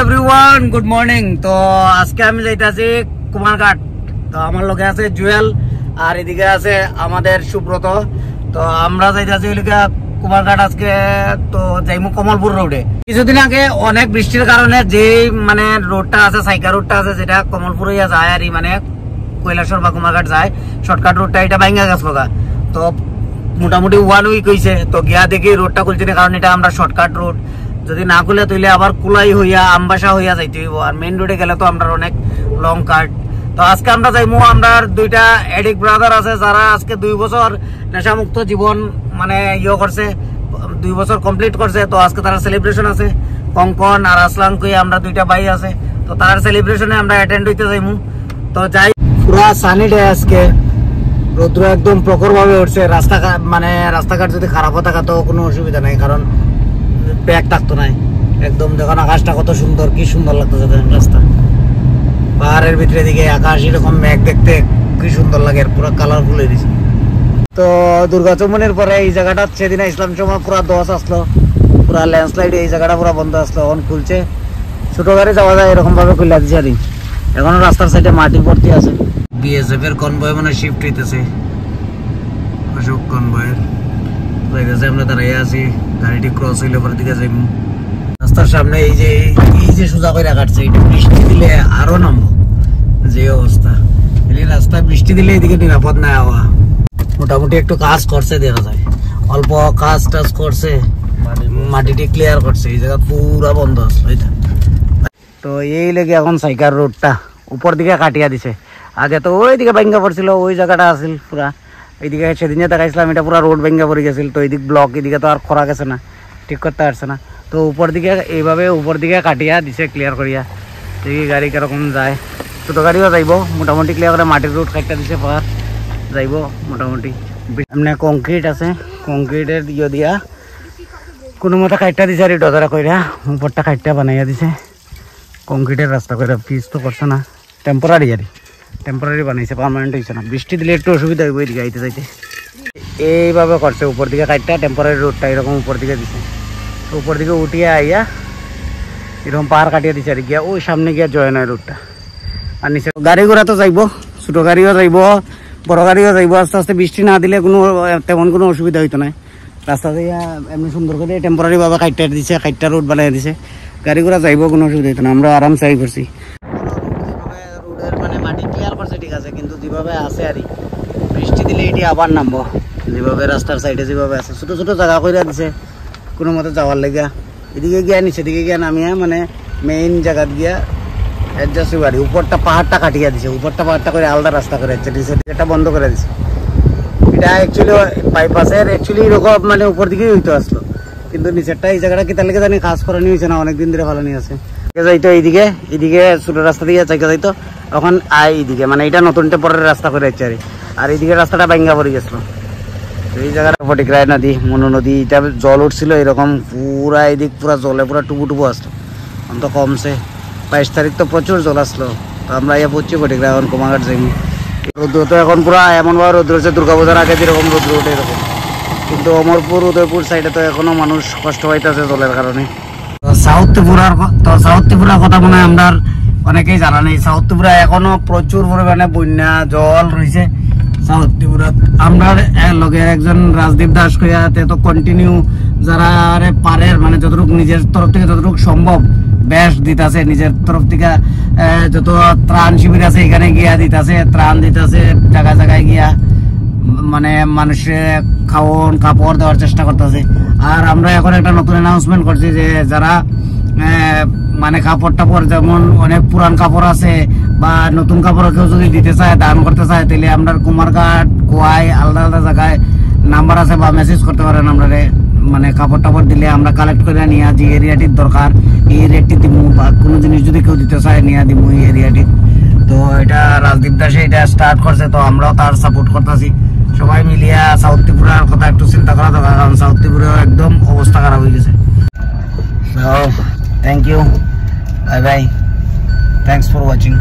Everyone, good morning. তো আজকে আমি যাইতেছি কুমারঘাট। তো আমার লোকে আছে জুয়েল আর এদিকে আছে আমাদের সুব্রত। তো আমরা যাইতেছি কুমারঘাট আজকে। তো যাইমু কমলপুর রোডে। কিছুদিন আগে অনেক বৃষ্টির কারণে যে মানে রোডটা আছে, সাইকা রোডটা আছে, যেটা কমলপুর হইয়া যায় আর মানে কৈলাসর বা কুমারঘাট যায় শর্টকাট রোডটা, এটা ভাঙ্গা গেছে। তো মোটামুটি 1 উইক হয়েছে। তো গিয়া দেখি রোডটা খুলছে না, কারণ এটা আমরা শর্টকাট রোড। যদি না খুলে তুইলে আবার কুলাই হইয়া আমবাসা হইয়া যাইতে হইব, আর মেইন রোডে গেলে তো আমরা অনেক লং কাট। তো আজকে আমরা যাইমু, আমরা দুইটা এডিক ব্রাদার আছে যারা আজকে 2 বছর নেশামুক্ত জীবন মানে করছে, 2 বছর কমপ্লিট করছে। তো আজকে তারা সেলিব্রেশন আছে, কঙ্কন আর আসলাম কই আমরা দুইটা ভাই আছে। তো তার সেলিব্রেশনে আমরা অ্যাটেন্ড হইতে যাইমু। তো যাই, পুরা সানি ডে আজকে, রৌদ্র একদম প্রখর ভাবে উঠছে। রাস্তাঘাট যদি খারাপও থাকা তো কোনো অসুবিধা নাই, কারণ ব্যাগ থাকতো নাই। একদম দেখুন আকাশটা কত সুন্দর, কি সুন্দর লাগতেছে রাস্তা। পাহাড়ের ভিতরে দিকে আকাশ এরকম মেঘ দেখতে কি সুন্দর লাগে, পুরো কালারফুল হয়ে দিচ্ছে। তো দুর্গা চৌমুনির পরে এই জায়গাটা সেদিন ইসলাম সময় পুরা দশ আসলো, পুরা ল্যান্ডস্লাইড, এই জায়গাটা পুরা বন্ধ আসলো, এখন খুলছে। ছোট গাড়ি যাওয়া যায় এরকম ভাবে খুলে দিচ্ছে। আর এখনো রাস্তার সাইডে মাটি ভর্তি আছে। বিএসএফ এর কনভয় মানে শিফট হইতেছে, অশোক কনভয়ের যাইতেছে। আমরা দাঁড়াইয়া আছি, গাড়িটি ক্রস হইলে পরে দিকে যাইব। রাস্তার সামনে এই যে সোজা করে কাটছে, এটা বৃষ্টি দিলে আরো নামবো যে অবস্থা। রাস্তায় বৃষ্টি দিলে এদিকে নিরাপদ না হওয়া। মোটামুটি একটু কাজ করছে, দেখা যায় অল্প কাজ টাজ করছে, মাটিটি ক্লিয়ার করছে। এই জায়গা পুরা বন্ধ আছে। তো এই লেগে এখন সাইকার রোডটা উপর দিকে কাটিয়া দিছে। আগে তো ওই দিকে ভাঙ্গা পড়ছিল, ওই জায়গাটা আছিল পুরা। এইদিকে সেদিনে দেখাইছিলাম এটা পুরা রোড ভাঙ্গা পড়ে গেছিল। তো এইদিক ব্লক, এদিকে তো আর খরা গেছে না, ঠিক করতে পারছে না। তো উপর দিকে এইভাবে উপর দিকে কাটিয়া দিছে, ক্লিয়ার করিয়া। দেখি গাড়ি কিরকম যায়, ছোটো গাড়িও যাইব। মোটামুটি ক্লিয়ার করে মাটির রোড কাটটা দিছে, পাহাড় যাইব মোটামুটি। এমনি কংক্রিট আছে, কংক্রিটের দিয়া কোনো মতো কাটটা দিছে। আর এই ডজারা কইরা উপরটা কাটটা বানাইয়া দিছে, কংক্রিটের রাস্তা কইরা। পিচ তো করছে না, টেম্পোরারি বানাইছে, পার্মানেন্ট হয়েছে না। বৃষ্টি দিলে একটু অসুবিধা হইব এদিকে আইতে যাইতে। এইভাবে করছে, উপর দিকে কাটটা টেম্পোরারি রোডটা এরকম উপর দিকে দিছে। তো উপর দিকে উঠিয়ে আইয়া এরকম পাহাড় কাটিয়ে দিছে। আর গিয়া ওই সামনে গিয়া জয়েন হয় রোডটা। আর নিচে গাড়ি ঘোড়া তো যাইব, ছোটো গাড়িও যাইব, বড় গাড়িও যাইব। আস্তে আস্তে বৃষ্টি না দিলে তেমন কোনো অসুবিধা হইতো না। রাস্তা দিয়ে এমনি সুন্দর করে টেম্পোরারি ভাবে কাটটা দিছে, কাটটা রোড বানাই দিছে। গাড়ি ঘোড়া যাইব, কোনো অসুবিধা হইতো না। আমরা আরামসে আই করছি। রোডের মানে মাটি ক্লিয়ার করছে, ঠিক আছে, কিন্তু যেভাবে আছে আর বৃষ্টি দিলে এটি আবার নামবো। যেভাবে রাস্তার সাইডে যেভাবে আছে, ছোটো ছোটো জায়গা করে দিছে কোনো মতো যাওয়ার লেগা। এদিকে গিয়া নিচে দিকে গিয়া নামিয়া মানে মেইন জায়গা গিয়া অ্যাডজাস্ট বাড়ি। উপরটা পাহাড়টা কাটিয়ে দিছে, উপরটা পাহাড়টা করে আলাদা রাস্তা করে দিচ্ছে, নিচের দিকেটা বন্ধ করে দিছে। এটা অ্যাকচুয়ালি বাইপাসের অ্যাকচুয়ালি এরকম মানে উপর দিকেই হইতে আসলো, কিন্তু নিচেরটা এই জায়গাটা কি তার লেগে জানি কাজ করানি হয়েছে না, অনেকদিন ধরে ভালো নিয়ে আছে। যাইতো এইদিকে ছোটো রাস্তা দিয়ে চাইকে যাইতো, তখন এইদিকে মানে এটা নতুন টেম্পোরারি রাস্তা করে দিচ্ছে। আর এইদিকে রাস্তাটা ভাঙ্গা পড়ে গেছিলো। এই জায়গাটা ফটিকরায় নদী, মনু নদী, এটা জল উঠছিল এরকম পুরা, এদিক পুরা জলে পুরা টুবু আসলো। এখন তো কমছে, 22 তারিখ তো প্রচুর জল আসলো। তো আমরা ইয়ে পড়ছি ফটিকরায়, এখন কুমারঘাট যাইনি। রৌদ্র তো এখন পুরা এমনভাবে রৌদ্র হচ্ছে, দুর্গাপূজার আগে যেরকম রৌদ্র ওঠে এরকম। কিন্তু অমরপুর, উদয়পুর সাইডে তো এখনো মানুষ কষ্ট পাইতেছে জলের কারণে। সাউথ ত্রিপুরার কথা মনে হয় আমরা অনেকেই জানা নেই। সাউথ ত্রিপুরা এখনো প্রচুর পরিমাণে বন্যা জল রয়েছে সাউথ ত্রিপুরা। আমরা লগের একজন রাজদীপ দাস কইয়াতে তো কন্টিনিউ যারা পারের মানে যতটুকু নিজের তরফ থেকে যতটুকু সম্ভব বেশ দিতেছে, নিজের তরফ থেকে যত ত্রাণ শিবির আছে এখানে গিয়া দিতেছে, ত্রাণ দিতেছে জায়গায় জায়গায় গিয়া, মানে মানুষের খাওয়ন কাপড় দেওয়ার চেষ্টা করতেছে। আর আমরা এখন একটা নতুন অ্যানাউন্সমেন্ট করছি যে যারা মানে কাপড় টাপড়, যেমন অনেক পুরান কাপড় আছে বা নতুন কাপড় কেউ যদি দিতে চায়, দান করতে চায়, তাহলে আমরা কুমারঘাট, কোয়াই আলাদা আলাদা জায়গায় নাম্বার আছে বা মেসেজ করতে পারেন। আমরা মানে কাপড় টাপড় দিলে আমরা কালেক্ট করে নিয়ে যে এরিয়াটির দরকার এই এরিয়াটি দিব, বা কোনো জিনিস যদি কেউ দিতে চায় নিয়ে দিব এই এরিয়াটি। তো এটা রাজদীপ দাসে এটা স্টার্ট করছে, তো আমরাও তার সাপোর্ট করতেছি। সবাই মিলিয়া সাউথ ত্রিপুরার কথা একটু চিন্তা করা দরকার, কারণ সাউথ ত্রিপুরার একদম অবস্থা খারাপ হয়ে গেছে। So, thank you. Bye bye. Thanks for watching.